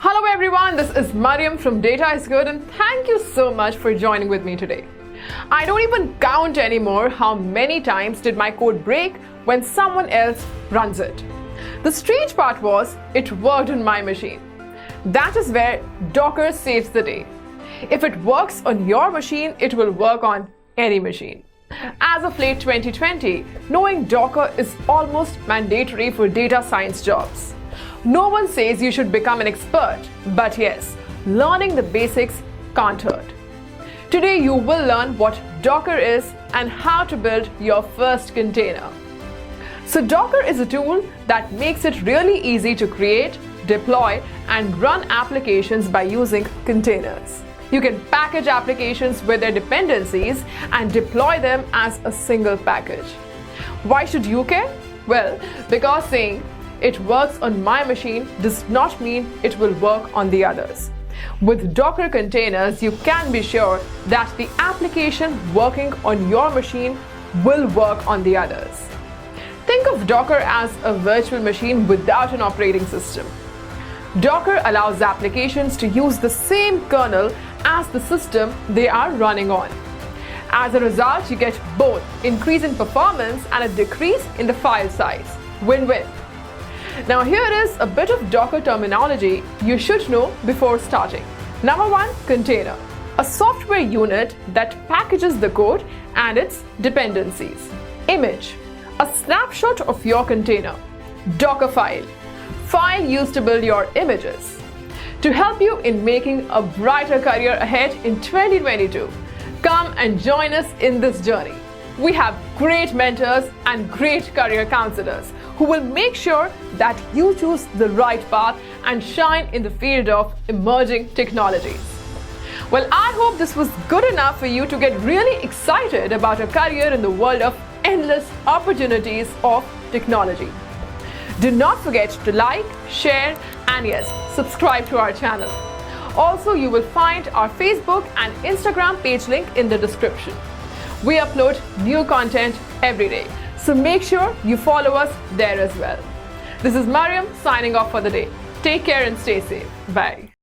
Hello everyone, this is Mariam from Data is Good and thank you so much for joining with me today. I don't even count anymore how many times did my code break when someone else runs it. The strange part was it worked on my machine. That is where Docker saves the day. If it works on your machine, it will work on any machine. As of late 2020, knowing Docker is almost mandatory for data science jobs. No one says you should become an expert, but yes, learning the basics can't hurt. Today you will learn what Docker is and how to build your first container. So Docker is a tool that makes it really easy to create, deploy, and run applications by using containers. You can package applications with their dependencies and deploy them as a single package. Why should you care? Well, because saying it works on my machine does not mean it will work on the others. With Docker containers, you can be sure that the application working on your machine will work on the others. Think of Docker as a virtual machine without an operating system. Docker allows applications to use the same kernel as the system they are running on. As a result, you get both increase in performance and a decrease in the file size. Win-win. Now here is a bit of Docker terminology you should know before starting. Number 1, container. A software unit that packages the code and its dependencies. Image. A snapshot of your container. Dockerfile. File used to build your images. To help you in making a brighter career ahead in 2022, come and join us in this journey. We have great mentors and great career counselors who will make sure that you choose the right path and shine in the field of emerging technologies. Well, I hope this was good enough for you to get really excited about a career in the world of endless opportunities of technology. Do not forget to like, share, and yes, subscribe to our channel. Also, you will find our Facebook and Instagram page link in the description. We upload new content every day, so make sure you follow us there as well. This is Mariam signing off for the day. Take care and stay safe. Bye.